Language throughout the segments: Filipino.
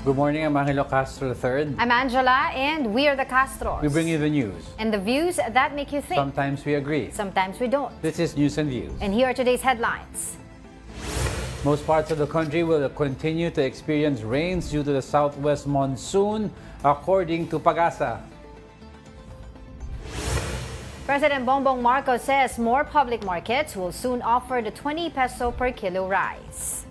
Good morning, I'm Angelo Castro III. I'm Angela, and we are the Castros. We bring you the news. And the views that make you think. Sometimes we agree. Sometimes we don't. This is News and Views. And here are today's headlines. Most parts of the country will continue to experience rains due to the southwest monsoon, according to Pagasa. President Bongbong Marcos says more public markets will soon offer the 20 peso per kilo rice.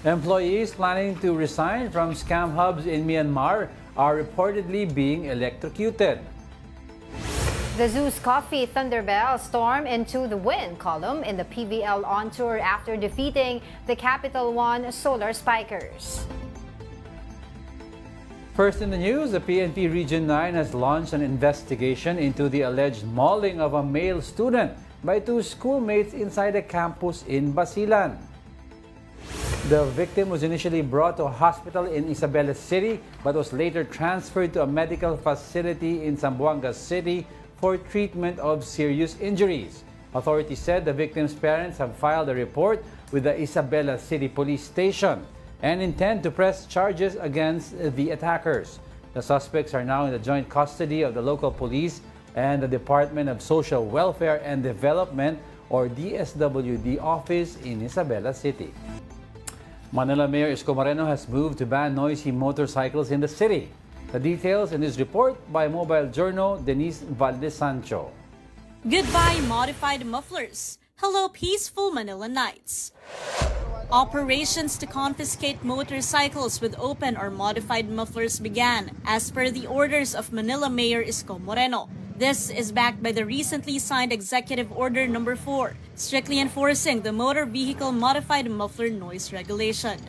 Employees planning to resign from scam hubs in Myanmar are reportedly being electrocuted. The Zeus Coffee Thunderbell storm into the win column in the PVL On Tour after defeating the Capital One Solar Spikers. First in the news, the PNP Region 9 has launched an investigation into the alleged mauling of a male student by two schoolmates inside a campus in Basilan. The victim was initially brought to a hospital in Isabela City but was later transferred to a medical facility in Zamboanga City for treatment of serious injuries. Authorities said the victim's parents have filed a report with the Isabela City Police Station and intend to press charges against the attackers. The suspects are now in the joint custody of the local police and the Department of Social Welfare and Development, or DSWD, office in Isabela City. Manila Mayor Isko Moreno has moved to ban noisy motorcycles in the city. The details in this report by Mobile Journal Denise Valdez Sancho. Goodbye modified mufflers. Hello peaceful Manila nights. Operations to confiscate motorcycles with open or modified mufflers began as per the orders of Manila Mayor Isko Moreno. This is backed by the recently signed Executive Order No. 4, strictly enforcing the Motor Vehicle Modified Muffler Noise Regulation.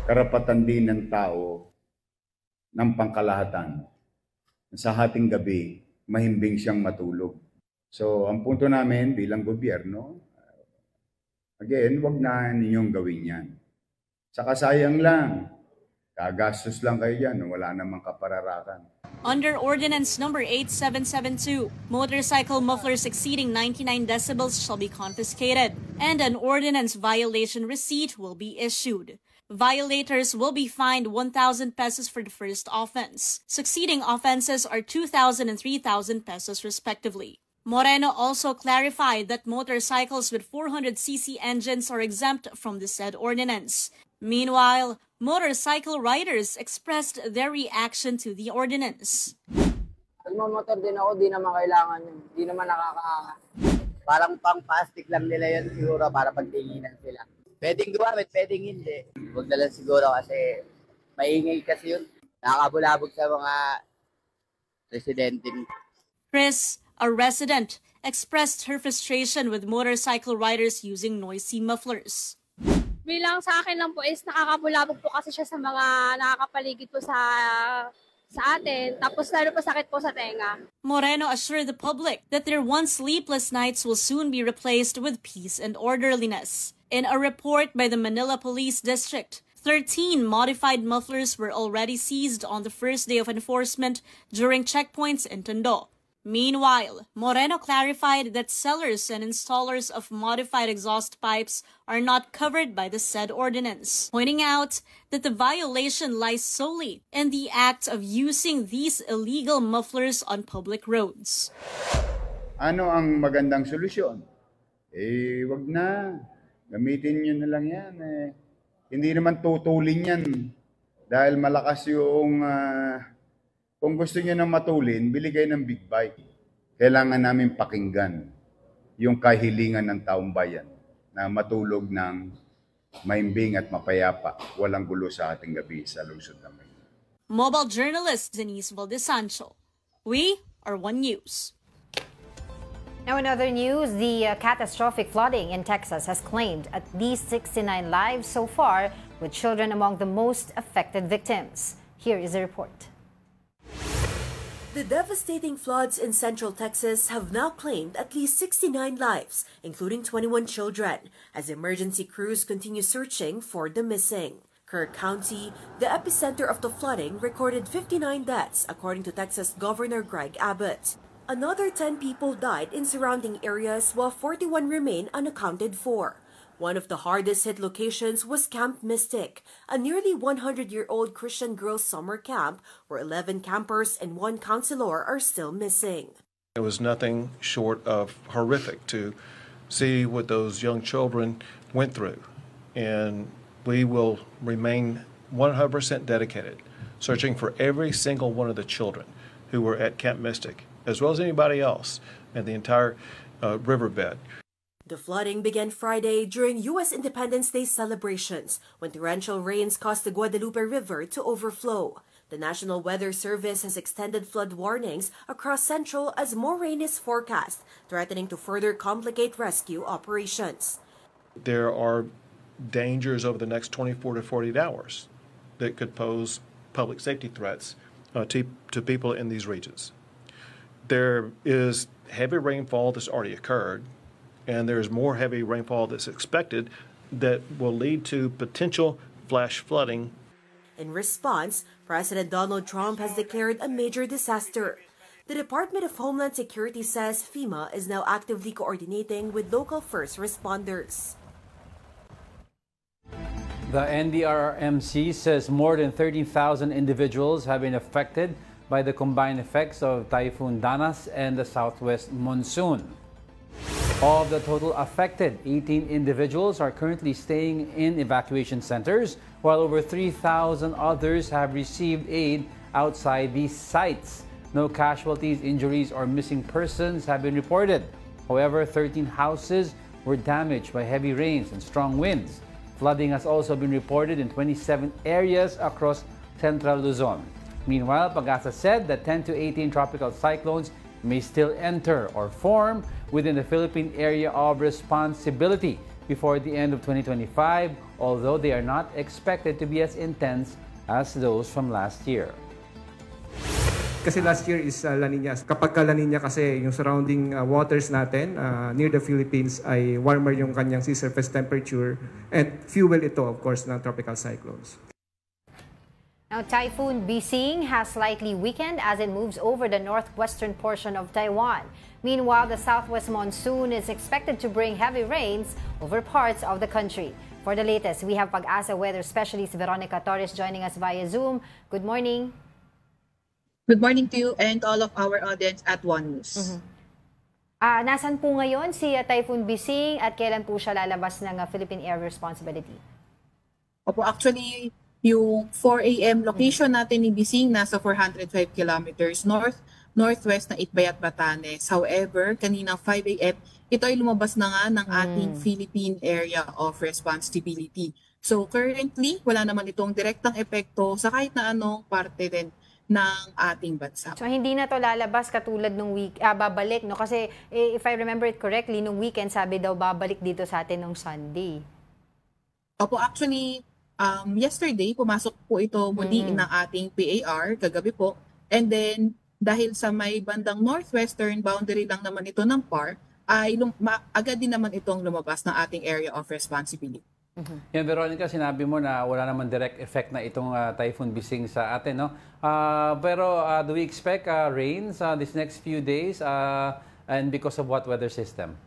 Karapatan din ng tao ng pangkalahatan sa hating gabi, mahimbing siyang matulog. So, ang punto namin bilang gobyerno, again, wag na ninyong gawin yan. Saka sayang lang, kagastos lang kayo dyan, wala namang kapararakan. Under Ordinance No. 8772, motorcycle mufflers exceeding 99 decibels shall be confiscated, and an ordinance violation receipt will be issued. Violators will be fined 1,000 pesos for the first offense. Succeeding offenses are 2,000 and 3,000 pesos respectively. Moreno also clarified that motorcycles with 400cc engines are exempt from the said ordinance. Meanwhile, motorcycle riders expressed their reaction to the ordinance. Nagmamotor din ako, di naman kailangan yun. Di naman parang pang-plastic lang nila yun siguro para pagtinginan sila. Pwedeng gumamit, pwedeng hindi. Huwag na lang siguro kasi maingay kasi yun. Nakakabulabog sa mga residente. Chris, a resident, expressed her frustration with motorcycle riders using noisy mufflers. Bilang sa akin lang po is nakakabulabog po kasi siya sa mga nakakapaligid po sa atin. Tapos lalo po sakit po sa tenga. Moreno assured the public that their once sleepless nights will soon be replaced with peace and orderliness. In a report by the Manila Police District, 13 modified mufflers were already seized on the first day of enforcement during checkpoints in Tondo. Meanwhile, Moreno clarified that sellers and installers of modified exhaust pipes are not covered by the said ordinance, pointing out that the violation lies solely in the act of using these illegal mufflers on public roads. Ano ang magandang solusyon? Wag na. Gamitin nyo na lang yan. Hindi naman tutulin yan. Dahil malakas yung... Kung gusto niyo nang matulin, bili kayo ng big bike. Kailangan namin pakinggan yung kahilingan ng taong bayan na matulog ng mahimbing at mapayapa, walang gulo sa ating gabi sa lungsod ng Maynila. Mobile journalist Denise Valdez Sancho. We are One News. Now in other news, the catastrophic flooding in Texas has claimed at least 69 lives so far, with children among the most affected victims. Here is a report. The devastating floods in central Texas have now claimed at least 69 lives, including 21 children, as emergency crews continue searching for the missing. Kirk County, the epicenter of the flooding, recorded 59 deaths, according to Texas Governor Greg Abbott. Another 10 people died in surrounding areas, while 41 remain unaccounted for. One of the hardest hit locations was Camp Mystic, a nearly 100-year-old Christian girls' summer camp where 11 campers and 1 counselor are still missing. It was nothing short of horrific to see what those young children went through, and we will remain 100% dedicated, searching for every single one of the children who were at Camp Mystic, as well as anybody else in the entire riverbed. The flooding began Friday during U.S. Independence Day celebrations when torrential rains caused the Guadalupe River to overflow. The National Weather Service has extended flood warnings across Central as more rain is forecast, threatening to further complicate rescue operations. There are dangers over the next 24 to 48 hours that could pose public safety threats to people in these regions. There is heavy rainfall that's already occurred, and there's more heavy rainfall that's expected that will lead to potential flash flooding. In response, President Donald Trump has declared a major disaster. The Department of Homeland Security says FEMA is now actively coordinating with local first responders. The NDRRMC says more than 13,000 individuals have been affected by the combined effects of Typhoon Danas and the southwest monsoon. Of the total affected, 18 individuals are currently staying in evacuation centers, while over 3,000 others have received aid outside these sites. No casualties, injuries, or missing persons have been reported. However, 13 houses were damaged by heavy rains and strong winds. Flooding has also been reported in 27 areas across central Luzon. Meanwhile, Pag-asa said that 10 to 18 tropical cyclones may still enter or form within the Philippine area of responsibility before the end of 2025, although they are not expected to be as intense as those from last year. Kasi last year is La Nina. Kapag ka La Nina kasi yung surrounding waters natin near the Philippines ay warmer yung kanyang sea surface temperature and fuel ito of course ng tropical cyclones. Now, Typhoon Bising has slightly weakened as it moves over the northwestern portion of Taiwan. Meanwhile, the southwest monsoon is expected to bring heavy rains over parts of the country. For the latest, we have Pag-asa weather specialist Veronica Torres joining us via Zoom. Good morning. Good morning to you and all of our audience at One News. Nasaan po ngayon si Typhoon Bising at kailan po siya lalabas ng Philippine Area Responsibility? Opo, actually, yung 4 a.m. location natin ni Bising nasa 405 kilometers northwest ng Itbayat, Batanes. However, kanina 5 a.m., ito ay lumabas na nga ng ating Philippine Area of Responsibility. So currently, wala naman itong direktang epekto sa kahit na anong parte din ng ating bansa. So hindi na to lalabas katulad nung babalik, no? Kasi if I remember it correctly, nung weekend sabi daw babalik dito sa atin nung Sunday. Opo, actually, yesterday, pumasok po ito muli ng ating PAR, kagabi po. And then, dahil sa may bandang northwestern boundary lang naman ito ng PAR, ay agad din naman itong lumabas ng ating area of responsibility. Yan, Veronica, sinabi mo na wala naman direct effect na itong Typhoon Bising sa atin, no? Pero do we expect rains these next few days and because of what weather system?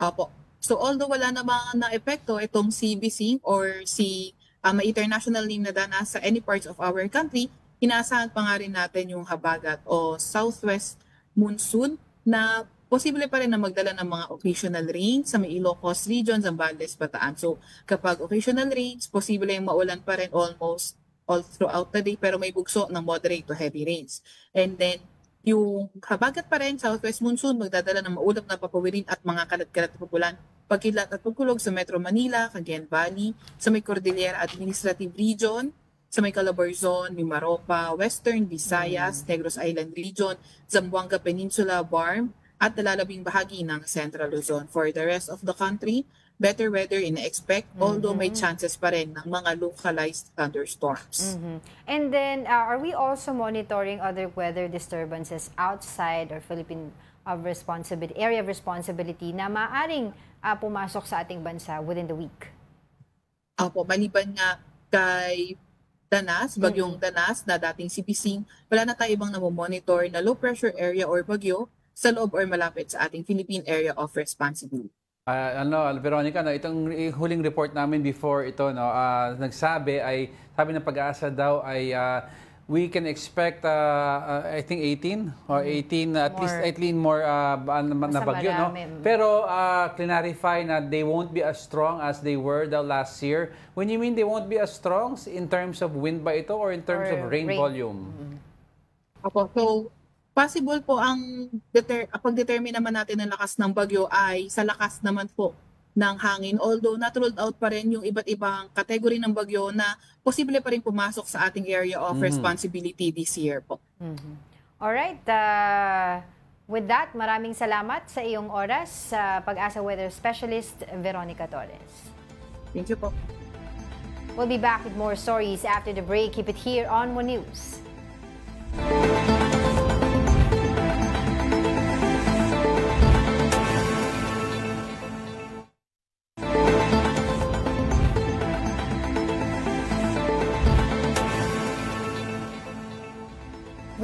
Opo. So although wala namang na-epekto itong si Bising or si may international name na Danas sa any parts of our country, inaasahan pa nga rin natin yung habagat o southwest monsoon na posible pa rin na magdala ng mga occasional rains sa may Ilocos region, Zambales, Bataan. So kapag occasional rains, posible yung maulan pa rin almost all throughout the day pero may bugso ng moderate to heavy rains. And then yung habagat pa rin, southwest monsoon, magdadala ng maulap na papawirin at mga kalat-kalat na pupulan, pagkilat at pagkulog sa Metro Manila, Cagayan Valley, sa may Cordillera Administrative Region, sa may Calabarzon, Mimaropa, Western Visayas, Negros Island Region, Zamboanga Peninsula, Barm, at nalalabing bahagi ng Central Luzon. For the rest of the country, better weather ina-expect, although may chances pa rin ng mga localized thunderstorms. And then, are we also monitoring other weather disturbances outside our Philippine area of responsibility na maaring pumasok sa ating bansa within the week? Opo, maliban nga kay Danas, bagyong Danas na dating si Bising, wala na tayo ibang namomonitor na low pressure area or bagyo sa loob or malapit sa ating Philippine Area of Responsibility. Veronica, itong huling report namin before ito, sabi ng Pag-asa daw ay we can expect I think 18 or 18 at least more na bagyo, no? Pero clarify na they won't be as strong as they were the last year. When you mean they won't be as strong in terms of wind ba ito or in terms of rain volume? Opo, so possible po ang pag-determine naman natin ng lakas ng bagyo ay sa lakas naman po ng hangin. Although not ruled out pa rin yung iba't ibang kategory ng bagyo na posible pa rin pumasok sa ating area of responsibility this year po. Alright, with that, maraming salamat sa iyong oras sa Pag-asa Weather Specialist Veronica Torres. Thank you po. We'll be back with more stories after the break. Keep it here on One News.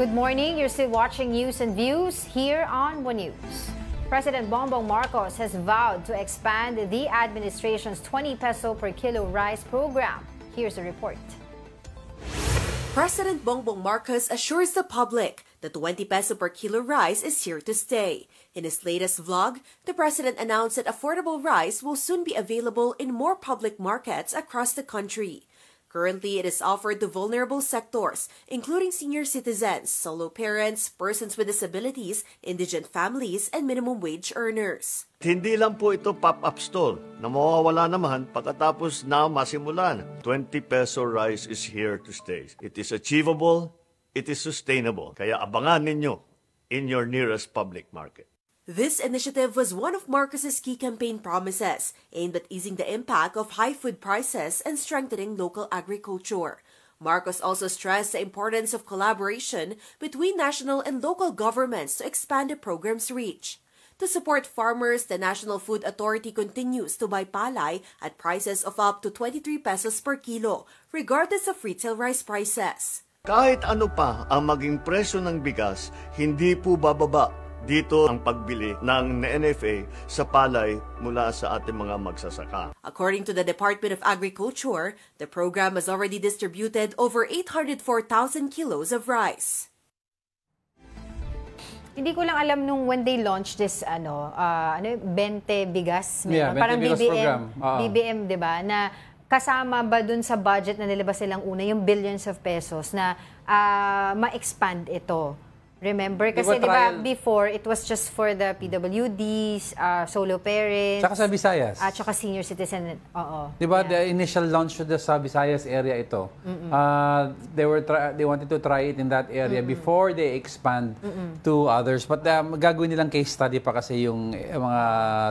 Good morning. You're still watching News and Views here on One News. President Bongbong Marcos has vowed to expand the administration's 20 peso per kilo rice program. Here's a report. President Bongbong Marcos assures the public that 20 peso per kilo rice is here to stay. In his latest vlog, the president announced that affordable rice will soon be available in more public markets across the country. Currently, it is offered to vulnerable sectors, including senior citizens, solo parents, persons with disabilities, indigent families, and minimum wage earners. Hindi lang po ito pop-up stall na mawawala naman pagkatapos na masimulan. 20 peso rice is here to stay. It is achievable, it is sustainable. Kaya abangan ninyo in your nearest public market. This initiative was one of Marcos's key campaign promises, aimed at easing the impact of high food prices and strengthening local agriculture. Marcos also stressed the importance of collaboration between national and local governments to expand the program's reach. To support farmers, the National Food Authority continues to buy palay at prices of up to 23 pesos per kilo, regardless of retail rice prices. Kahit ano pa ang maging presyo ng bigas, hindi po bababa dito ang pagbili ng NFA sa palay mula sa ating mga magsasaka. According to the Department of Agriculture, the program has already distributed over 804,000 kilos of rice. Hindi ko lang alam nung when they launched this 20 bigas, parang BBM program. BBM, 'di ba? Na kasama ba dun sa budget na nilabas silang una yung billions of pesos na ma-expand ito? Remember? Kasi diba before, it was just for the PWDs, solo parents. Tsaka sa Visayas. At saka senior citizen. Oo. Diba, the initial launch sa Visayas area ito, they wanted to try it in that area before they expand to others. But gagawin nilang case study pa kasi yung mga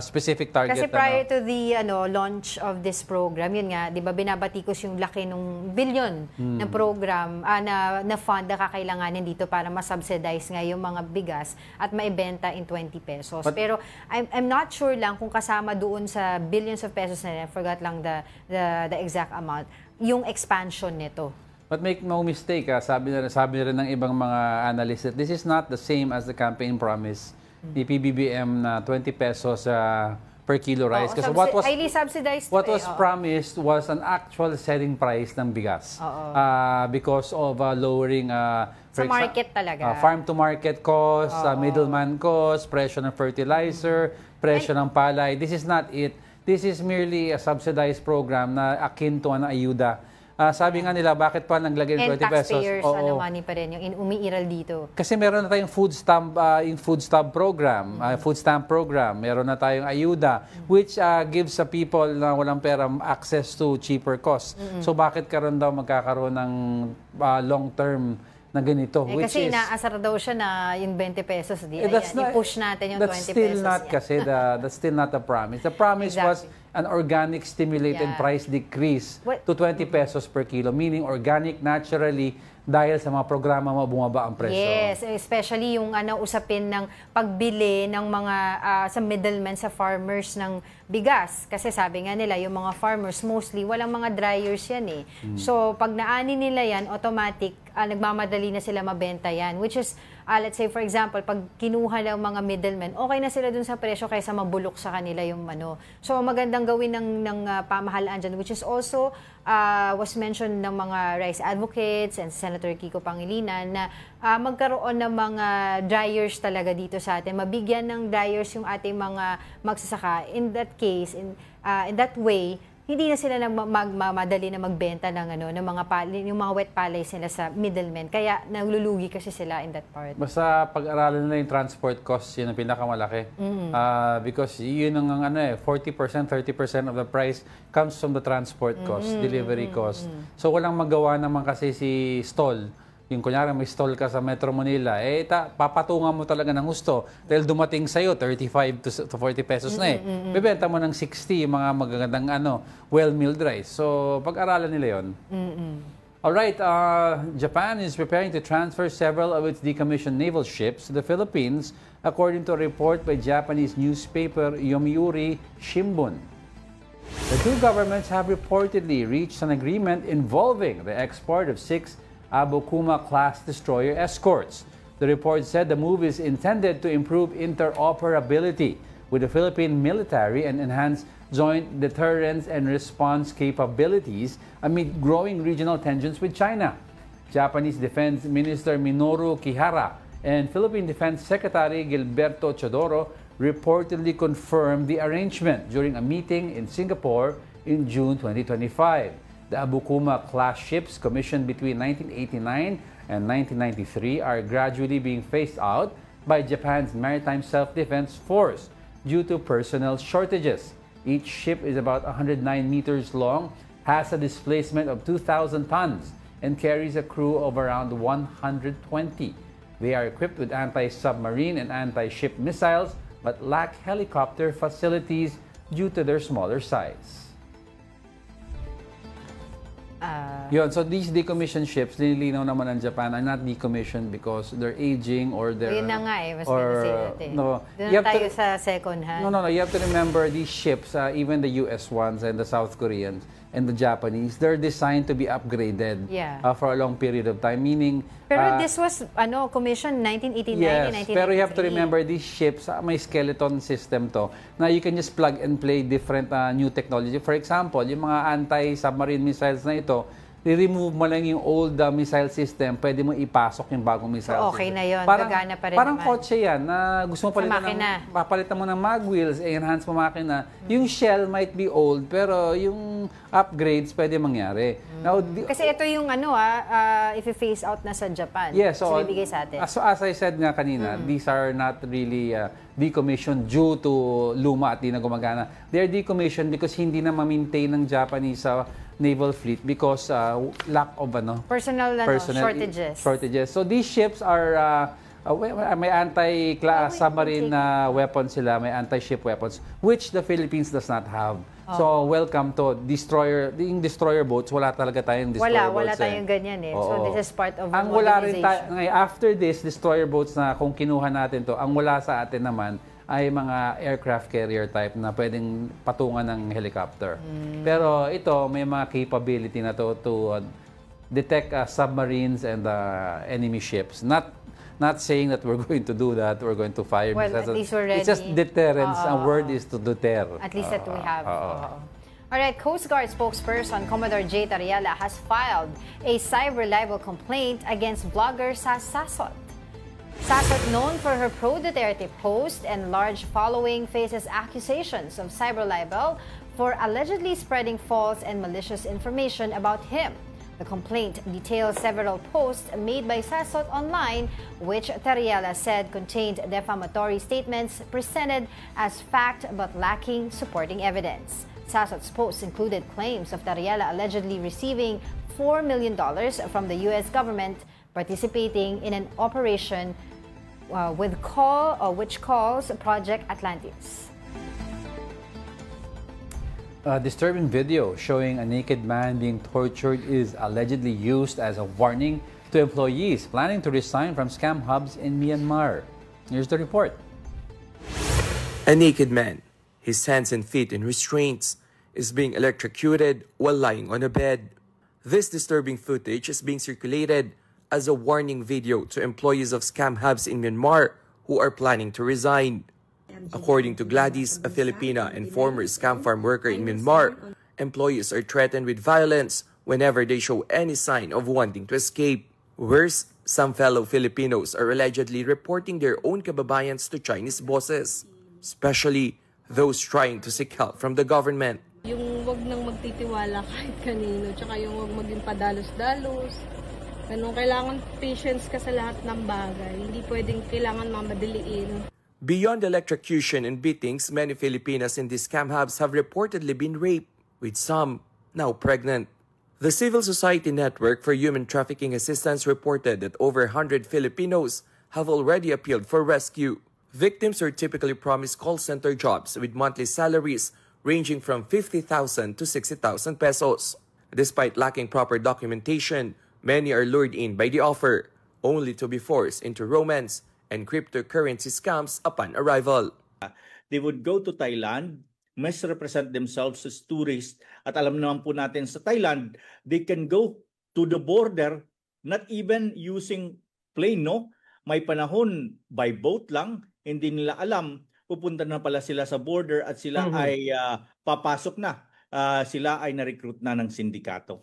specific target. Kasi prior to the launch of this program, yun nga, diba, binabatikos yung laki ng billion na program, na fund na kakailanganin dito para masubsidize nga yung mga bigas at maibenta in 20 pesos. Pero I'm not sure lang kung kasama doon sa billions of pesos na I forgot lang the exact amount, yung expansion nito. But make no mistake, sabi rin ng ibang mga analysts that this is not the same as the campaign promise ni PBBM na 20 pesos per kilo rice. Kasi highly subsidized. What was promised was an actual selling price ng bigas. Because of lowering sa market talaga. Farm-to-market cost, middleman cost, presyo ng fertilizer, presyo ng palay. This is not it. This is merely a subsidized program na akin to an ayuda. Sabi nga nila, bakit pa naglagay ng 20 pesos? And taxpayers, money pa rin yung umiiral dito. Kasi meron na tayong food stamp program, meron na tayong ayuda, which gives sa people na walang pera access to cheaper cost. So bakit karon daw magkakaroon ng long-term na ganito? Kasi inaasar daw siya na yung 20 pesos. I-push natin yung 20 pesos. That's still not the promise. The promise was an organic stimulated price decrease to 20 pesos per kilo, meaning organic naturally dahil sa mga programa mo bumaba ang presyo. Yes, especially yung usapin ng pagbili ng mga sa middlemen, sa farmers ng bigas. Kasi sabi nga nila, yung mga farmers mostly walang mga dryers yan eh. So pag naani nila yan, automatic nagmamadali na sila mabenta yan, which is let's say for example, pag kinuha ng mga middlemen, okay na sila dun sa presyo kaysa mabulok sa kanila yung ano. So magandang gawin ng pamahalaan dyan, which is also was mentioned ng mga rice advocates and Senator Kiko Pangilinan na magkaroon ng mga dryers talaga dito sa atin. Mabigyan ng dryers yung ating mga magsasaka. In that case, in that way, hindi na sila madali na magbenta ng ng mga yung mga wet pallets nila sa middlemen. Kaya naglulugi kasi sila in that part. Basta pag-aralan nila yung transport costs, yun ang pinakamalaki. Because yun ang 40%, 30% of the price comes from the transport cost, delivery cost. So walang magawa naman kasi si stall. Yung kunyari may stall ka sa Metro Manila, papatungan mo talaga ng gusto. Dahil dumating sa'yo, 35 to 40 pesos na Bebenta mo ng 60 yung mga magagandang well-milled rice. So, pag-aralan nila yun. Alright, Japan is preparing to transfer several of its decommissioned naval ships to the Philippines, according to a report by Japanese newspaper Yomiuri Shimbun. The two governments have reportedly reached an agreement involving the export of 6 Abukuma-class destroyer escorts. The report said the move is intended to improve interoperability with the Philippine military and enhance joint deterrence and response capabilities amid growing regional tensions with China. Japanese Defense Minister Minoru Kihara and Philippine Defense Secretary Gilberto Chodoro reportedly confirmed the arrangement during a meeting in Singapore in June 2025. The Abukuma-class ships commissioned between 1989 and 1993 are gradually being phased out by Japan's Maritime Self-Defense Force due to personnel shortages. Each ship is about 109 meters long, has a displacement of 2,000 tons, and carries a crew of around 120. They are equipped with anti-submarine and anti-ship missiles but lack helicopter facilities due to their smaller size. So these decommissioned ships, nililinaw naman ng Japan, are not decommissioned because they're aging or they're... Yun na nga mas natin. No, doon tayo sa second hand. No, you have to remember these ships, even the US ones and the South Koreans and the Japanese, they're designed to be upgraded for a long period of time, meaning... Pero this was commissioned 1989 and 1993. Pero you have to remember these ships, may skeleton system to, na you can just plug and play different new technology. For example, yung mga anti-submarine missiles na ito, i-remove mo lang yung old missile system, pwede mo ipasok yung bagong missile system. Okay na yun, gagana pa rin parang naman. kotse yan, na gusto mo papalitan mo ng mag wheels, enhance mo makina. Yung shell might be old, pero yung upgrades pwede mangyari. Now, kasi ito yung if-phase out na sa Japan. Yes, so ibigay sa atin. So as I said nga kanina, these are not really decommissioned due to luma at di na gumagana. They are decommissioned because hindi na ma-maintain ng Japanese naval fleet because lack of personal shortages. So these ships are may anti-submarine weapons sila, may anti-ship weapons, which the Philippines does not have. So welcome to yung destroyer boats. Wala talaga tayong destroyer boats. Wala tayong ganyan So this is part of ang wala rin after this destroyer boats na kung kinuha natin to, ang wala sa atin naman ay mga aircraft carrier type na pwedeng patungan ng helicopter. Pero ito, may mga capability na to detect submarines and enemy ships. Not saying that we're going to do that, we're going to fire missiles. At least we're ready. It's just deterrence. Ang word is to deter. At least that we have. Alright, Coast Guard spokesperson Commodore J. Tariela has filed a cyber libel complaint against blogger Sas Sasot. Sasot, known for her pro-Duterte post and large following, faces accusations of cyber libel for allegedly spreading false and malicious information about him. The complaint details several posts made by Sasot online, which Tariela said contained defamatory statements presented as fact but lacking supporting evidence. Sasot's posts included claims of Tariela allegedly receiving $4 million from the U.S. government, participating in an operation which calls Project Atlantis. A disturbing video showing a naked man being tortured is allegedly used as a warning to employees planning to resign from scam hubs in Myanmar. Here's the report. A naked man, his hands and feet in restraints, is being electrocuted while lying on a bed. This disturbing footage is being circulated as a warning video to employees of scam hubs in Myanmar who are planning to resign. According to Gladys, a Filipina and former scam farm worker in Myanmar, employees are threatened with violence whenever they show any sign of wanting to escape. Worse, some fellow Filipinos are allegedly reporting their own kababayans to Chinese bosses, especially those trying to seek help from the government. Yung wag nang magtitiwala kahit kanino, tsaka yung wag maging padalos-dalos. Ganun, kailangan patience ka sa lahat ng bagay. Hindi pwedeng kailangan mamadaliin. Beyond electrocution and beatings, many Filipinas in these scam hubs have reportedly been raped, with some now pregnant. The Civil Society Network for Human Trafficking Assistance reported that over 100 Filipinos have already appealed for rescue. Victims are typically promised call center jobs with monthly salaries ranging from 50,000 to 60,000 pesos. Despite lacking proper documentation, many are lured in by the offer, only to be forced into romance and cryptocurrency scams upon arrival. They would go to Thailand, misrepresent themselves as tourists, at alam naman po natin sa Thailand, they can go to the border not even using plane, no? May panahon by boat lang, hindi nila alam, pupunta na pala sila sa border at sila ay papasok na. Sila ay na-recruit na ng sindikato.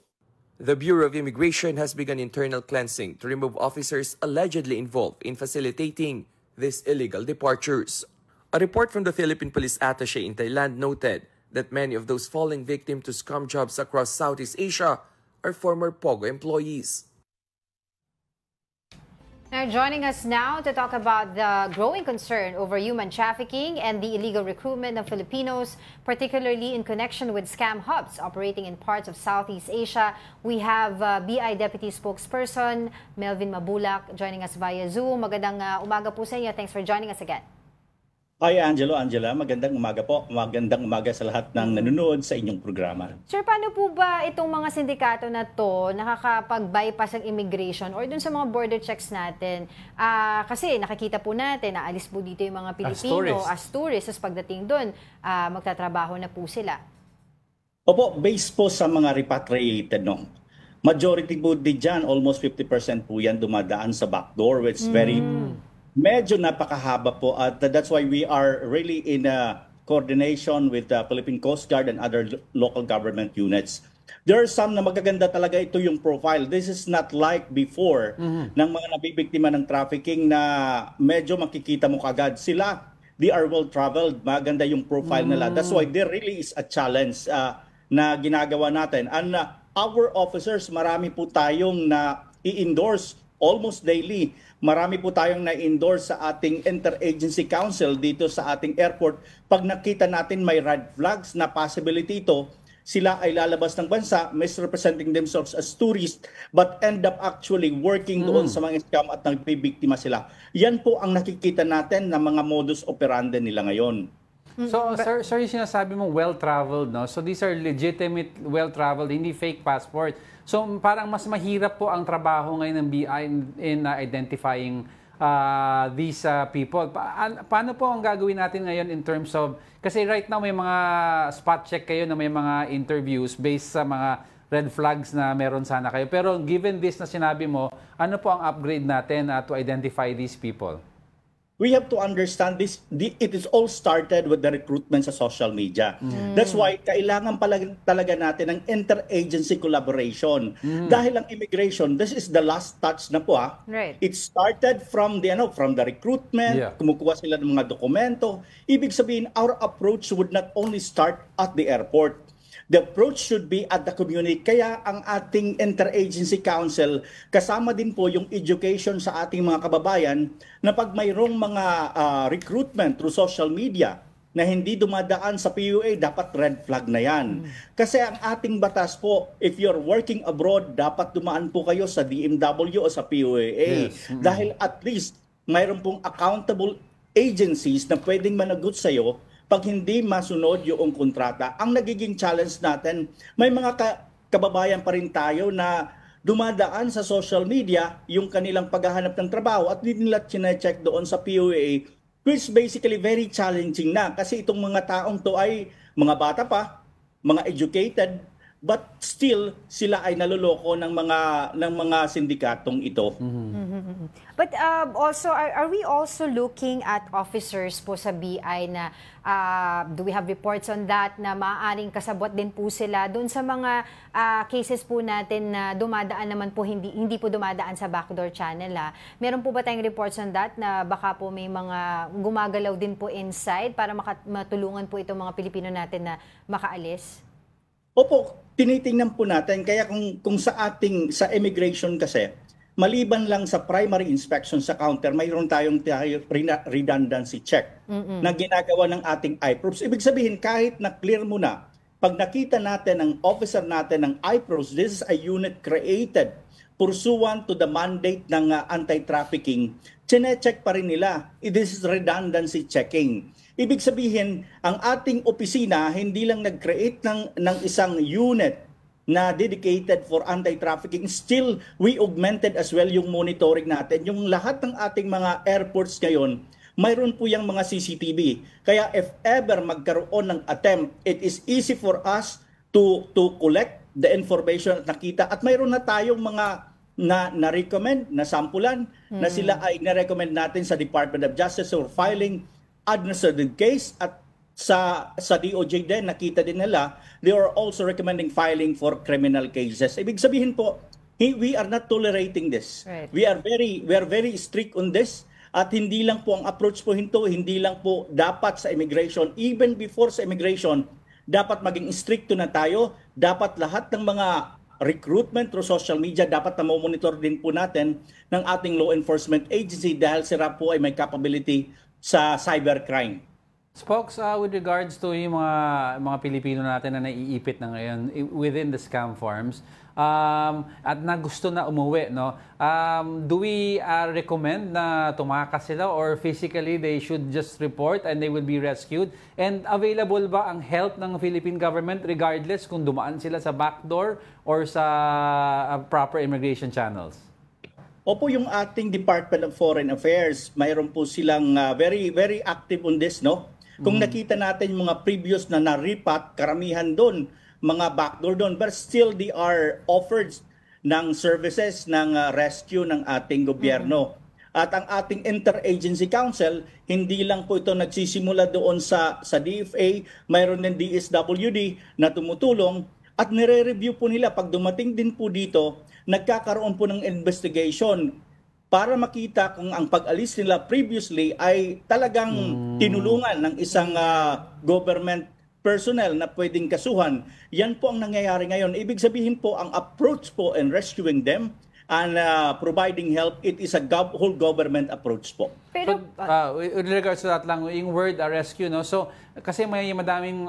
The Bureau of Immigration has begun internal cleansing to remove officers allegedly involved in facilitating these illegal departures. A report from the Philippine Police Attaché in Thailand noted that many of those falling victim to scam jobs across Southeast Asia are former POGO employees. Now, joining us now to talk about the growing concern over human trafficking and the illegal recruitment of Filipinos, particularly in connection with scam hubs operating in parts of Southeast Asia, we have BI Deputy Spokesperson Melvin Mabulak joining us via Zoom. Magandang umaga po sa inyo. Thanks for joining us again. Hi Angela, magandang umaga po. Magandang umaga sa lahat ng nanonood sa inyong programa. Sir, paano po ba itong mga sindikato na to nakakapag-bypass ng immigration or dun sa mga border checks natin? Kasi nakikita po natin, naalis po dito yung mga Pilipino as tourists. Pagdating dun, magtatrabaho na po sila. Opo, based po sa mga repatriated, no? Majority po dyan, almost 50% po yan dumadaan sa backdoor, which is very... Medyo napakahaba po at that's why we are really in coordination with the Philippine Coast Guard and other local government units. There are some na magaganda talaga ito yung profile. This is not like before ng mga nabibiktima ng trafficking na medyo makikita mo kagad. Sila, they are well-traveled. Maganda yung profile nila. That's why there really is a challenge na ginagawa natin. And our officers, marami po tayong na i-endorse almost daily. Marami po tayong na-endorse sa ating Interagency Council dito sa ating airport. Pag nakita natin may red flags na possibility ito, sila ay lalabas ng bansa, misrepresenting themselves as tourists, but end up actually working doon sa mga scam at nagbibiktima sila. Yan po ang nakikita natin na mga modus operandi nila ngayon. So, sir, yung sinasabi mong well-traveled, no? So, these are legitimate, well-traveled, hindi fake passport. So, parang mas mahirap po ang trabaho ngayon ng BI in identifying these people. Paano po ang gagawin natin ngayon in terms of, kasi right now may mga spot check kayo na may mga interviews based sa mga red flags na meron sana kayo. Pero given this na sinabi mo, ano po ang upgrade natin to identify these people? We have to understand this. It is all started with the recruitment sa social media. That's why kailangan talaga natin ng interagency collaboration. Dahil ang immigration, this is the last touch na po. Right. It started from the recruitment, kumukuha sila ng mga dokumento. Ibig sabihin, our approach would not only start at the airport. The approach should be at the community. Kaya ang ating Interagency Council, kasama din po yung education sa ating mga kababayan na pag mayroong mga recruitment through social media na hindi dumadaan sa PUA, dapat red flag na yan. Kasi ang ating batas po, if you're working abroad, dapat dumaan po kayo sa DMW o sa PUA. Dahil at least mayroon pong accountable agencies na pwedeng managot sa'yo pag hindi masunod yung kontrata. Ang nagiging challenge natin, may mga kababayan pa rin tayo na dumadaan sa social media yung kanilang paghahanap ng trabaho at hindi nila chinecheck doon sa PUA, which basically very challenging na kasi itong mga taong to ay mga bata pa, mga educated, but still sila ay naloloko ng mga sindikatong ito. But also, are we also looking at officers po sa BI na do we have reports on that na maaaring kasabwat din po sila doon sa mga cases po natin na dumadaan naman po hindi po dumadaan sa backdoor channel? Meron po ba tayong reports on that na baka po may mga gumagalaw din po inside para matulungan po itong mga Pilipino natin na makaalis? Opo, tinitingnan po natin. Kaya kung sa immigration kasi, maliban lang sa primary inspection sa counter, mayroon tayong redundancy check na ginagawa ng ating IPROS. Ibig sabihin, kahit na-clear mo na, pag nakita natin ang officer natin ng IPROS, this is a unit created pursuant to the mandate ng anti-trafficking, chine-check pa rin nila. This is redundancy checking. Ibig sabihin, ang ating opisina hindi lang nag-create ng isang unit na dedicated for anti-trafficking. Still, we augmented as well yung monitoring natin. Yung lahat ng ating mga airports ngayon, mayroon po yung mga CCTV. Kaya if ever magkaroon ng attempt, it is easy for us to collect the information at nakita. At mayroon na tayong mga na-recommend, na sampulan, na sila ay na-recommend natin sa Department of Justice for filing administrative case, at sa DOJ din, nakita din nila, they are also recommending filing for criminal cases. Ibig sabihin po, we are not tolerating this. Right. We are very strict on this, at hindi lang po ang approach po hindi lang po dapat sa immigration, even before sa immigration, dapat maging stricto na tayo, dapat lahat ng mga recruitment through social media, dapat na monitor din po natin ng ating law enforcement agency dahil sila po ay may capability sa cybercrime. Spokes, with regards to yung mga Pilipino natin na naiipit na ngayon within the scam farms at na gusto na umuwi, no? Do we recommend na tumakas sila or physically they should just report and they will be rescued? And available ba ang help ng Philippine government regardless kung dumaan sila sa backdoor or sa proper immigration channels? Opo, yung ating Department of Foreign Affairs, mayroon po silang very very active on this, no? Kung nakita natin yung mga previous na na-repat, karamihan doon, mga backdoor doon, but still they are offered ng services ng rescue ng ating gobyerno. At ang ating Interagency Council, hindi lang po ito nagsisimula doon sa DFA, mayroon din DSWD na tumutulong at nire-review po nila pag dumating din po dito, nagkakaroon po ng investigation para makita kung ang pag-alis nila previously ay talagang tinulungan ng isang government personnel na pwedeng kasuhan. Yan po ang nangyayari ngayon. Ibig sabihin po, ang approach po in rescuing them and providing help, it is a whole government approach po. Pero in regards to that lang, yung word rescue, no? So, kasi may madaming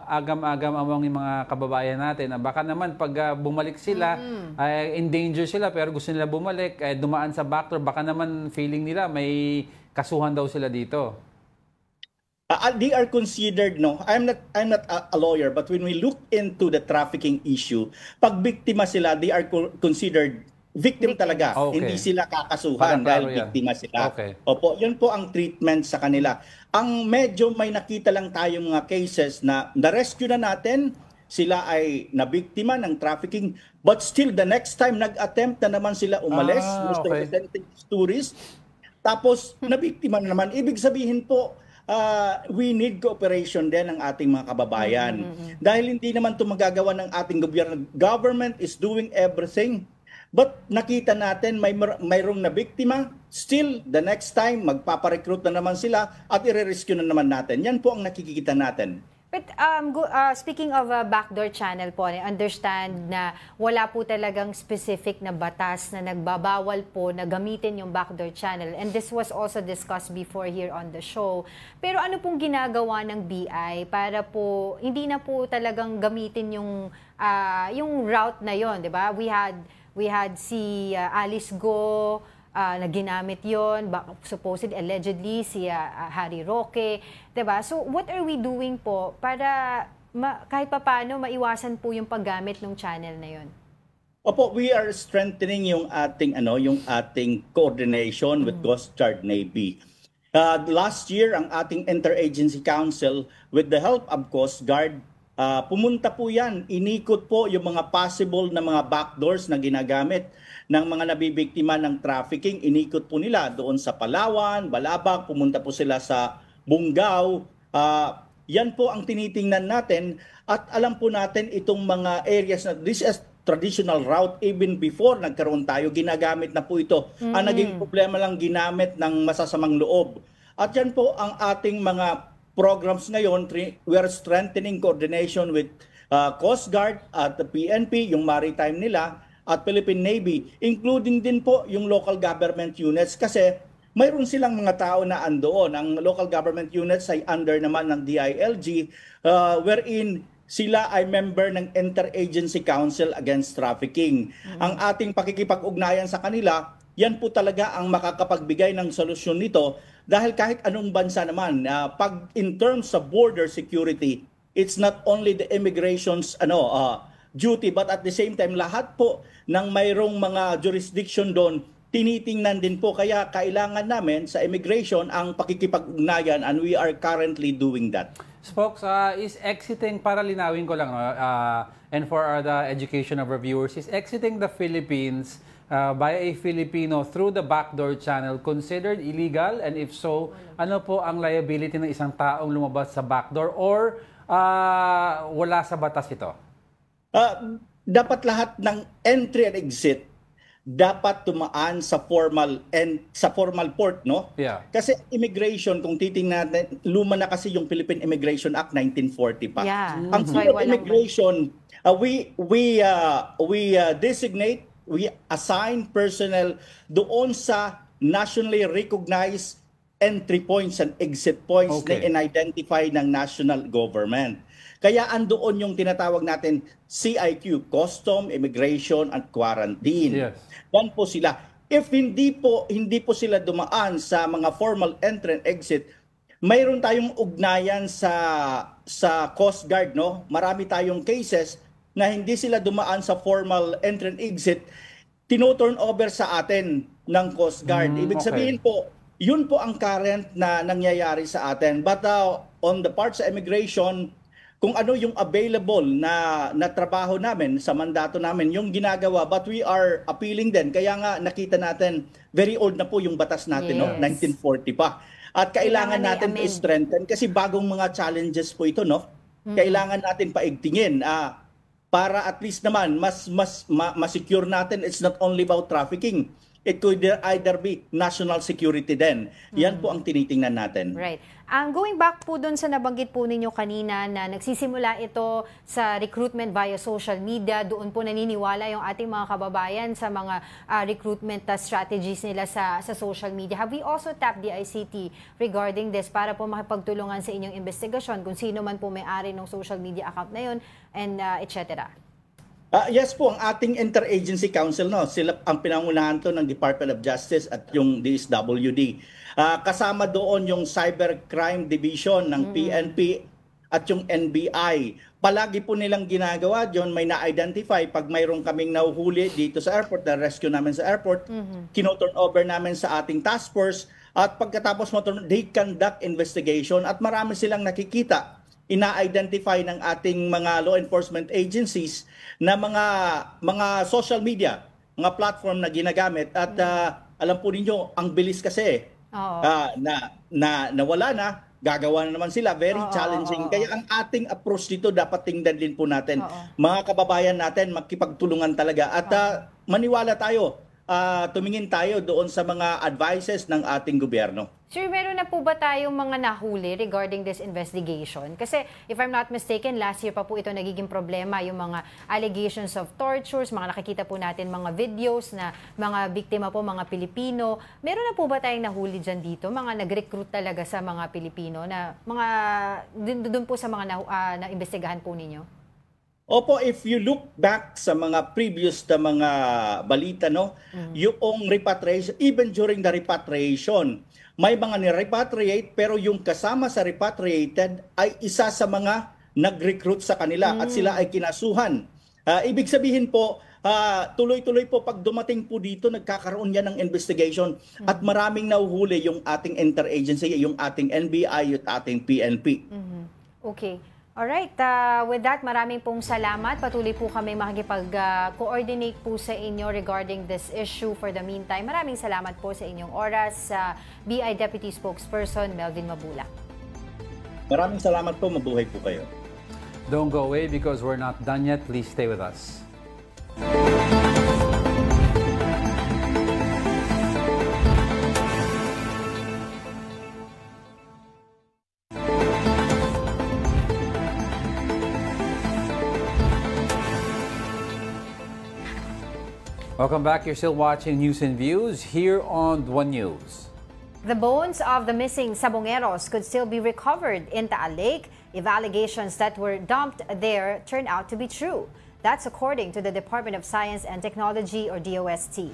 agam-agam among yung mga kababayan natin. Baka naman pag bumalik sila, in danger sila pero gusto nila bumalik, dumaan sa backdoor, baka naman feeling nila may kasuhan daw sila dito. They are considered, no, I'm not a lawyer, but when we look into the trafficking issue, pag biktima sila, they are considered victim talaga. Okay. Hindi sila kakasuhan dahil biktima sila. Okay. Opo, yun po ang treatment sa kanila. Ang medyo may nakita lang tayong mga cases na na-rescue na natin, sila ay nabiktima ng trafficking, but still the next time nag-attempt na naman sila umalis, representing tourists, tapos nabiktima na naman. Ibig sabihin po, we need cooperation din ng ating mga kababayan. Dahil hindi naman ito magagawa ng ating gobyerno. Government is doing everything. But nakita natin mayroong na biktima, still the next time magpaparecruit na naman sila at i-rescue na naman natin. Yan po ang nakikita natin. But speaking of backdoor channel po, I understand na wala po talagang specific na batas na nagbabawal po na gamitin yung backdoor channel. And this was also discussed before here on the show. Pero ano pong ginagawa ng BI para po hindi na po talagang gamitin yung route na yon, di ba? We had si Alice Go na ginamit yon, allegedly si Harry Roque, diba? So what are we doing po para kahit papaano maiwasan po yung paggamit ng channel na yon? Opo, we are strengthening yung ating coordination with Coast Guard Navy. Last year ang ating Interagency Council with the help of Coast Guard Pumunta po yan, inikot po yung mga possible na mga backdoors na ginagamit ng mga nabibiktima ng trafficking. Inikot po nila doon sa Palawan, Balabag, pumunta po sila sa Bungaw. Yan po ang tinitingnan natin at alam po natin itong mga areas na this is traditional route even before nagkaroon tayo, ginagamit na po ito. Ang naging problema lang ginamit ng masasamang loob. At yan po ang ating mga programs ngayon. We are strengthening coordination with Coast Guard at the PNP, yung maritime nila, at Philippine Navy, including din po yung local government units kasi mayroon silang mga tao na andoon. Ang local government units ay under naman ng DILG, wherein sila ay member ng Interagency Council Against Trafficking. Ang ating pakikipag-ugnayan sa kanila, yan po talaga ang makakapagbigay ng solusyon nito dahil kahit anong bansa naman, pag in terms of border security, it's not only the immigration's duty but at the same time lahat po ng mayroong mga jurisdiction doon tinitingnan din po, kaya kailangan namin sa immigration ang pakikipag-ugnayan and we are currently doing that. Spokes, is exiting, para linawin ko lang, and for the education of our viewers, is exiting the Philippines by a Filipino through the backdoor channel considered illegal? And if so, ano po ang liability ng isang taong lumabas sa backdoor or wala sa batas ito? Dapat lahat ng entry and exit dapat tumaan sa formal port, no? Yeah. Kasi immigration, kung titingnan natin, luma na kasi yung Philippine Immigration Act 1940 pa. Yeah. Ang immigration, we designate, we assign personnel doon sa nationally recognized entry points and exit points na in-identify ng national government. Kaya andoon yung tinatawag natin CIQ, Custom, Immigration, and Quarantine. Yes. Yan po sila. If hindi po sila dumaan sa mga formal entry and exit, mayroon tayong ugnayan sa Coast Guard, no? Marami tayong cases na hindi sila dumaan sa formal entry and exit, tino-turn over sa atin ng Coast Guard. Ibig sabihin po, yun po ang current na nangyayari sa atin. But on the part sa immigration, kung ano yung available na trabaho namin sa mandato namin, yung ginagawa, but we are appealing din. Kaya nga nakita natin, very old na po yung batas natin, no? 1940 pa. At kailangan natin i-strengthen kasi bagong mga challenges po ito, no? Kailangan natin paigtingin para at least naman mas secure natin. It's not only about trafficking. It could either be national security din. Yan po ang tinitingnan natin. Right. Going back po dun sa nabanggit po ninyo kanina na nagsisimula ito sa recruitment via social media, doon po naniniwala yung ating mga kababayan sa mga recruitment strategies nila sa social media. Have we also tapped the ICT regarding this para po makipagtulungan sa inyong investigasyon kung sino man po may-ari ng social media account na yun and etc.? Yes po, ang ating Interagency Council, no, sila ang pinangunahan to ng Department of Justice at yung DSWD. Kasama doon yung Cybercrime Division ng PNP at yung NBI. Palagi po nilang ginagawa yun, may na-identify pag mayroon kaming nahuhuli dito sa airport, na-rescue namin sa airport, kino-turn over namin sa ating task force at pagkatapos they conduct investigation at marami silang nakikita. Ina-identify ng ating mga law enforcement agencies na mga social media, mga platform na ginagamit at alam po ninyo, ang bilis kasi na wala na, gagawa na naman sila, very challenging. Kaya ang ating approach dito dapat tingnan din po natin. Mga kababayan natin, makipagtulungan talaga at maniwala tayo, tumingin tayo doon sa mga advices ng ating gobyerno. Sir, meron na po ba tayong mga nahuli regarding this investigation? Kasi if I'm not mistaken, last year pa po ito nagiging problema, yung mga allegations of tortures, mga nakikita po natin mga videos na mga biktima po, mga Pilipino. Meron na po ba tayong nahuli dyan dito? Mga nag-recruit talaga sa mga Pilipino na mga doon po sa mga na-investigahan po ninyo? Opo, if you look back sa mga previous na mga balita, no, yung repatriation, even during the repatriation, may mga ni-repatriate pero yung kasama sa repatriated ay isa sa mga nag-recruit sa kanila at sila ay kinasuhan. Ibig sabihin po, tuloy-tuloy po pag dumating po dito, nagkakaroon yan ng investigation at maraming nahuhuli yung ating interagency, yung ating NBI, yung ating PNP. Okay. Alright, with that, maraming pong salamat. Patuloy po kami makikipag-coordinate po sa inyo regarding this issue. For the meantime, maraming salamat po sa inyong oras. BI Deputy Spokesperson Melvin Mabula. Maraming salamat po. Mabuhay po kayo. Don't go away because we're not done yet. Please stay with us. Welcome back. You're still watching News and Views here on One News. The bones of the missing Sabongeros could still be recovered in Taal Lake if allegations that were dumped there turn out to be true. That's according to the Department of Science and Technology, or DOST.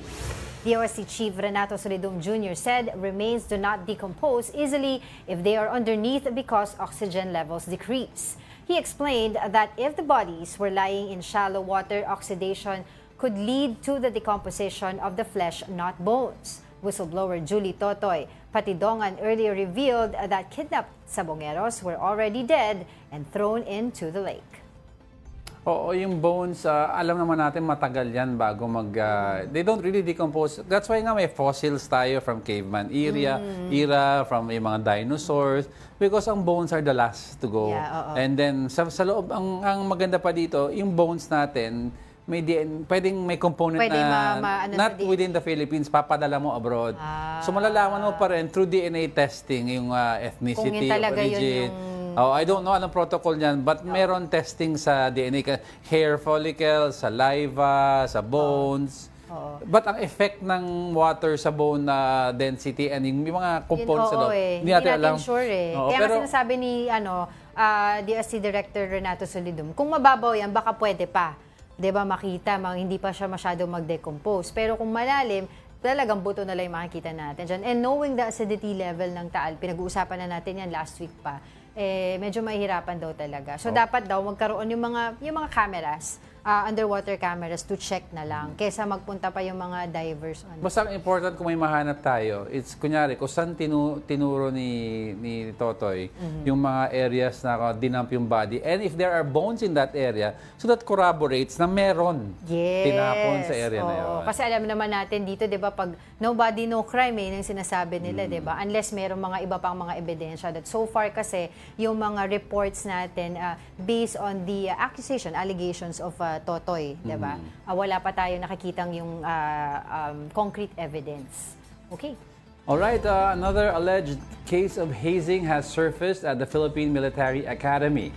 DOST Chief Renato Solidum Jr. said remains do not decompose easily if they are underneath because oxygen levels decrease. He explained that if the bodies were lying in shallow water, oxidation could lead to the decomposition of the flesh, not bones. Whistleblower Julie Totoy Patidongan earlier revealed that kidnapped Sabongeros were already dead and thrown into the lake. Oo, yung bones, alam naman natin matagal yan bago they don't really decompose. That's why nga may fossils tayo from caveman era, from yung mga dinosaurs, because ang bones are the last to go. Yeah, and then sa loob, ang maganda pa dito, yung bones natin, may pwedeng may component na not within the Philippines, papadala mo abroad. So malalaman mo pa rin through DNA testing yung ethnicity, origin. I don't know anong protocol niyan, but meron testing sa DNA, hair follicle, saliva, sa bones. But ang effect ng water sa bone density and yung mga components sa loob, hindi natin alam. Sure eh. Kaya pero, sinasabi ni DOST Director Renato Solidum, kung mababaw yan, baka pwede pa. Diba makita, hindi pa siya masyado mag-decompose. Pero kung malalim, talagang buto na lang yung makikita natin dyan. And knowing the acidity level ng Taal, pinag-uusapan na natin yan last week pa, medyo mahihirapan daw talaga. So dapat daw magkaroon yung mga cameras, underwater cameras to check na lang kaysa magpunta pa yung mga divers. Basta important kung may mahanap tayo, it's kunyari, kung saan tinuro ni Totoy yung mga areas na dinump yung body, and if there are bones in that area, so that corroborates na meron tinapon sa area na yun. Kasi alam naman natin dito, di ba, pag no body, no crime, yung sinasabi nila, di ba? Unless meron mga iba pang mga ebidensya. That so far kasi, yung mga reports natin, based on the allegations of Totoy, diba? Wala pa tayo nakikitang yung concrete evidence. Okay. All right, another alleged case of hazing has surfaced at the Philippine Military Academy.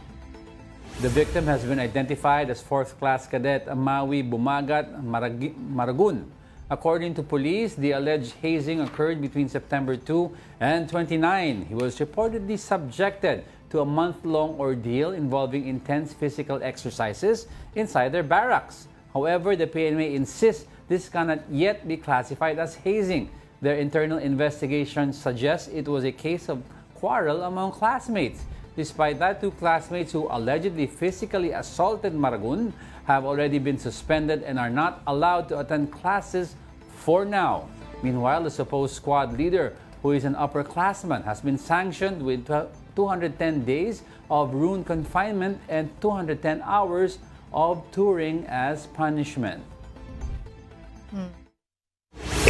The victim has been identified as 4th class cadet Amawi Bumagat Maragun. According to police, the alleged hazing occurred between September 2 and 29. He was reportedly subjected to a month-long ordeal involving intense physical exercises inside their barracks. However, the PNMA insists this cannot yet be classified as hazing. Their internal investigation suggests it was a case of quarrel among classmates. Despite that, 2 classmates who allegedly physically assaulted Maragun have already been suspended and are not allowed to attend classes for now. Meanwhile, the supposed squad leader, who is an upperclassman, has been sanctioned with 210 days of room confinement and 210 hours of touring as punishment.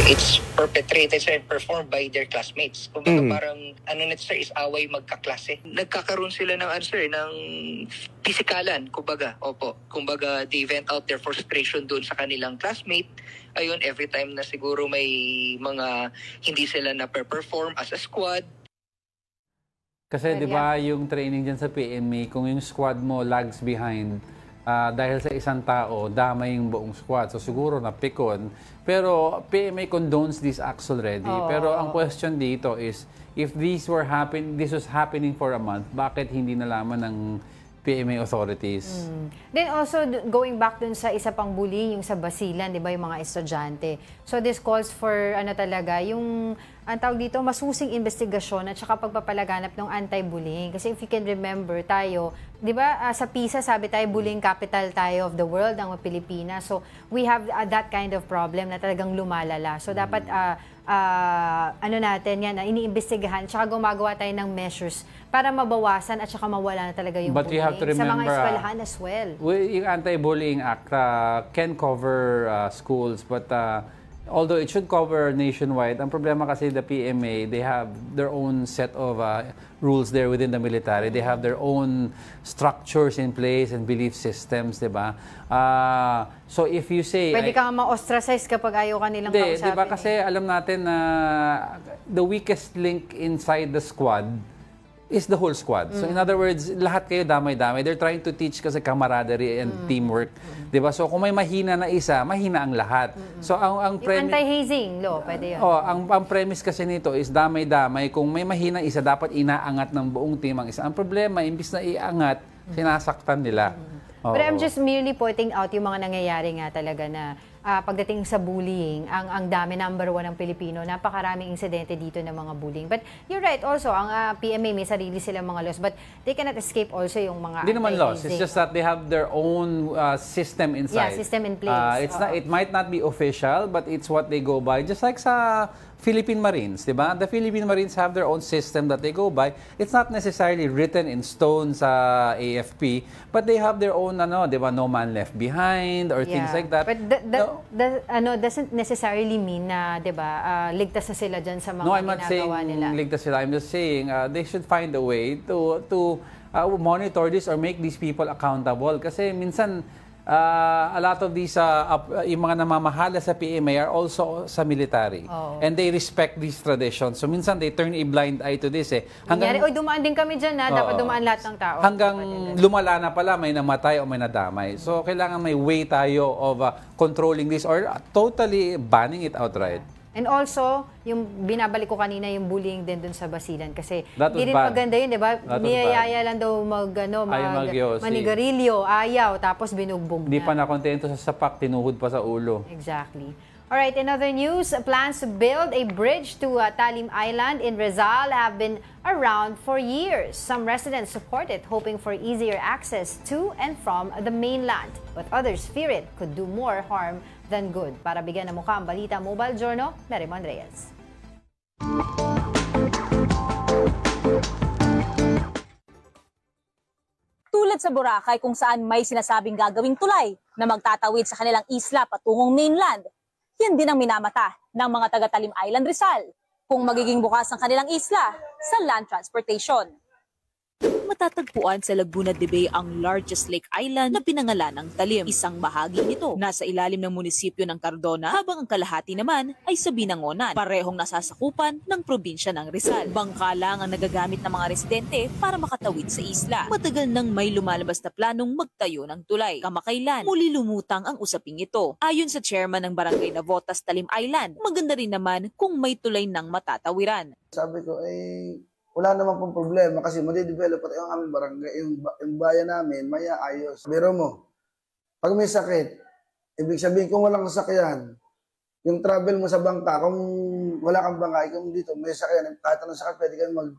It's perpetrated and performed by their classmates. Kumbaga parang sir, is away magkaklase. Nagkakaroon sila ng ng pisikalan, kumbaga. Opo. Kumbaga they vent out their frustration doon sa kanilang classmate. Ayun, every time na siguro may mga hindi sila na perform as a squad. Kasi di ba yung training dyan sa PNMA, kung yung squad mo lags behind, dahil sa isang tao, damay yung buong squad. So siguro napikon. Pero PNMA condones these acts already. Pero ang question dito is, if this was happening for a month, bakit hindi nalaman ng PNMA authorities? Then also, going back dun sa isa pang bullying, yung sa Basilan, di ba, yung mga estudyante. So this calls for, talaga, yung ang tawag dito, masusing investigasyon at saka pagpapalaganap ng anti-bullying. Kasi if you can remember tayo, di ba sa PISA sabi tayo, bullying capital tayo of the world, ang Pilipinas. So we have that kind of problem na talagang lumalala. So dapat ano natin yan, iniimbestigahan, tsaka gumagawa tayo ng measures para mabawasan at saka mawala na talaga yung But bullying you have to remember, sa mga eskwelahan as well. Yung Anti-Bullying Act can cover schools, but although it should cover nationwide, ang problema kasi the PMA, they have their own set of rules there within the military. They have their own structures in place and belief systems, di ba? So if you say... Pwede kang ma-ostracize kapag ayaw ka nilang kausapin. Di ba kasi alam natin na the weakest link inside the squad is the whole squad. So in other words, lahat kayo damay-damay. They're trying to teach kasi camaraderie and teamwork. Diba? So kung may mahina na isa, mahina ang lahat. So ang yung anti-hazing law, pwede yun. Ang premise kasi nito is damay-damay. Kung may mahina isa, dapat inaangat ng buong team ang isa. Ang problema, imbis na iangat, sinasaktan nila. But I'm just merely pointing out yung mga nangyayari nga talaga na pagdating sa bullying, ang dami, number 1 ng Pilipino, napakaraming insidente dito ng mga bullying. But you're right also, ang PMA may sarili silang mga laws, but they cannot escape also yung mga Hindi naman laws, it's just that they have their own system inside. Yeah, system in place. It might not be official, but it's what they go by. Just like sa Philippine Marines, di ba? The Philippine Marines have their own system that they go by. It's not necessarily written in stone sa AFP, but they have their own, di ba, no man left behind or things like that. But doesn't necessarily mean na, di ba, ligtas na sila dyan sa mga ginagawa nila. No, I'm not saying ligtas sila. I'm just saying they should find a way to monitor this or make these people accountable. Kasi minsan, a lot of these, yung mga namamahala sa PMA are also sa military. And they respect these traditions. So minsan they turn a blind eye to this dumaan din kami dyan dapat dumaan lahat ng tao. Hanggang lumala na pala, may namatay o may nadamay. So kailangan may way tayo of controlling this or totally banning it outright. And also, yung binabalik ko kanina yung bullying din dun sa Basilan kasi hindi rin bad. Maganda yun, di ba? Niyayaya lang daw manigarilyo, ayaw, tapos binugbog Hindi na. pa nakontento sa sapak, tinuhod pa sa ulo. Exactly. Alright, in other news, plans to build a bridge to Talim Island in Rizal have been around for years. Some residents support it, hoping for easier access to and from the mainland. But others fear it could do more harm than good. Para bigyan ng mukha ang balita, Mobile Journal, Merimon Reyes. Tulad sa Boracay kung saan may sinasabing gagawing tulay na magtatawid sa kanilang isla patungong mainland, yan din ang minamata ng mga taga-Talim Island Rizal kung magiging bukas ang kanilang isla sa land transportation. Matatagpuan sa Laguna de Bay ang largest lake island na pinangalan ng Talim. Isang bahagi nito nasa ilalim ng munisipyo ng Cardona habang ang kalahati naman ay sa Binangonan, parehong nasasakupan ng probinsya ng Rizal. Bangka lang ang nagagamit ng mga residente para makatawid sa isla. Matagal nang may lumalabas na planong magtayo ng tulay. Kamakailan, muli lumutang ang usaping ito. Ayon sa chairman ng Barangay Navotas Talim Island, maganda rin naman kung may tulay ng matatawiran. Sabi ko, wala naman pong problema kasi madidevelop at yung aming barangay, yung bayan namin, may ayos. Biro mo, pag may sakit, ibig sabihin kung walang sasakyan, yung travel mo sa bangka, kung wala kang bangka, kung dito may sakyan, kahit anong sakit, pwede kang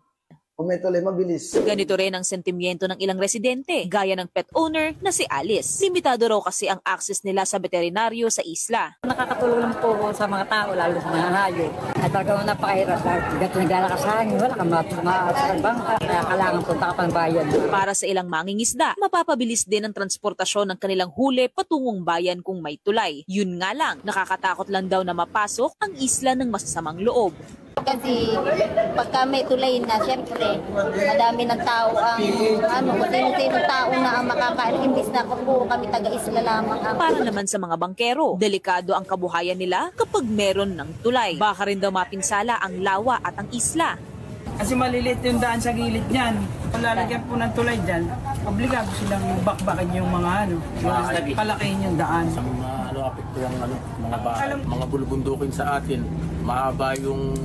Pumetuloy, mabilis. Ganito rin ang sentimiento ng ilang residente, gaya ng pet owner na si Alice. Limitado raw kasi ang access nila sa veterinaryo sa isla. Nakakatulong po sa mga tao, lalo sa mga hayop. At talagang napakahirap. Gato naglalakas sa hangin, wala kang maasakang bangka. Kaya kailangan punta ka pang bayan. Para sa ilang mangingisda, mapapabilis din ang transportasyon ng kanilang huli patungong bayan kung may tulay. Yun nga lang, nakakatakot lang daw na mapasok ang isla ng masasamang loob. Kasi pagka may tulay na, siyempre, madami ng tao ang, sino-sino tao na ang makakain, imbis na po kami taga-isla lamang. Para naman sa mga bangkero, delikado ang kabuhayan nila kapag meron ng tulay. Baka rin daw mapinsala ang lawa at ang isla. Kasi maliliit yung daan sa gilid niyan. Kung lalagyan po ng tulay dyan, obligado silang bakbakin yung mga palakihin yung daan. Sa mga apekto yung mga bulubundukin sa atin, mahaba yung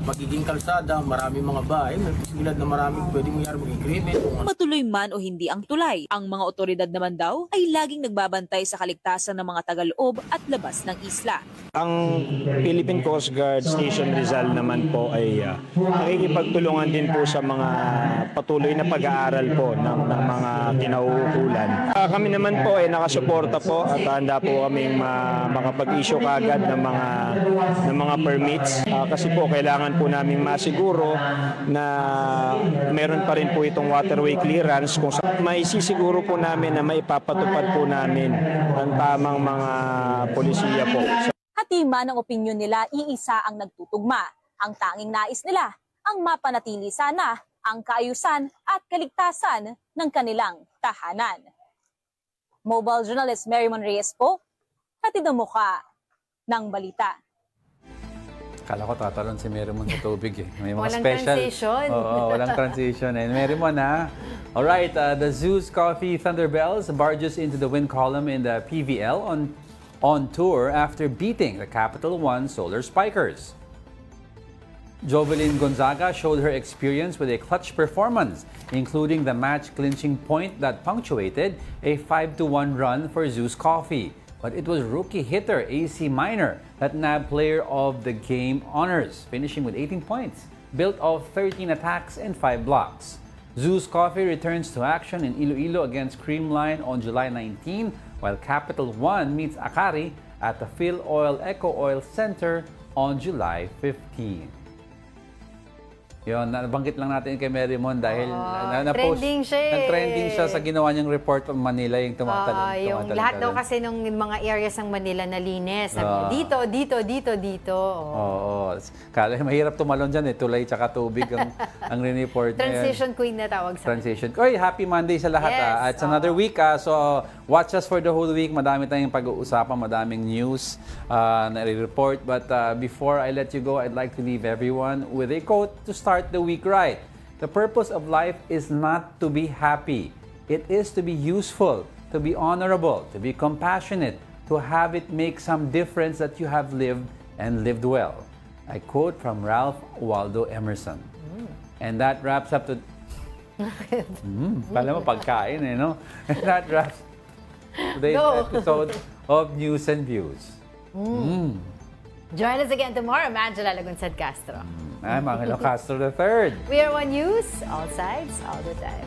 magiging kalsada, maraming mga bahay, may posibilidad na maraming pwedeng mangyari maging krimen. Matuloy man o hindi ang tulay, ang mga otoridad naman daw ay laging nagbabantay sa kaligtasan ng mga taga-loob at labas ng isla. Ang Philippine Coast Guard Station Rizal naman po ay nakikipagtulungan din po sa mga patuloy na pag-aaral po ng mga kinauukulan. Kami naman po ay nakasuporta po at handa po kaming makapag-issue kagad ng mga permits kasi po kailangan po namin masiguro na meron pa rin po itong waterway clearance kung maisisiguro po namin na maipapatupad po namin ang tamang mga polisiya po. Hatima ng opinyon nila, iisa ang nagtutugma. Ang tanging nais nila, ang mapanatili sana ang kaayusan at kaligtasan ng kanilang tahanan. Mobile journalist Marymon Reyes po, hatid ang mukha ng balita. Kala ko tatalon si Marymon sa tubig eh. May mga walang special. transition. Oo, walang transition. And Marymon Alright, the Zeus Coffee Thunderbells barges into the win column in the PVL on tour after beating the Capital One Solar Spikers. Jovelyn Gonzaga showed her experience with a clutch performance, including the match-clinching point that punctuated a 5-1 run for Zeus Coffee. But it was rookie hitter AC Minor that nabbed Player of the Game honors, finishing with 18 points, built of 13 attacks and 5 blocks. Zeus Coffee returns to action in Iloilo against Creamline on July 19, while Capital One meets Akari at the Phil Oil Eco Oil Center on July 15. Yun, nabanggit lang natin kay Marymon dahil trending siya eh. Nag-trending siya sa ginawa niyang report on Manila, yung tumatalon. Yung lahat daw kasi ng mga areas ng Manila nalinis. Sabi dito. Oo. Kala mahirap tumalon dyan eh. Tulay tsaka tubig ang report. Transition queen na tawag sa Transition. Oy, happy Monday sa lahat. Yes, It's another week. So, watch us for the whole week. Madami tayong pag-uusapan, madaming news na i-report. But before I let you go, I'd like to leave everyone with a quote to start the week right. The purpose of life is not to be happy. It is to be useful, to be honorable, to be compassionate, to have it make some difference that you have lived and lived well. I quote from Ralph Waldo Emerson. And that wraps up to... Pala mo pagkain eh, no? And that wraps today's episode of News and Views. Join us again tomorrow. I'm Angela Lagunsad Castro. I'm Angelo Castro III. We are One News, all sides, all the time.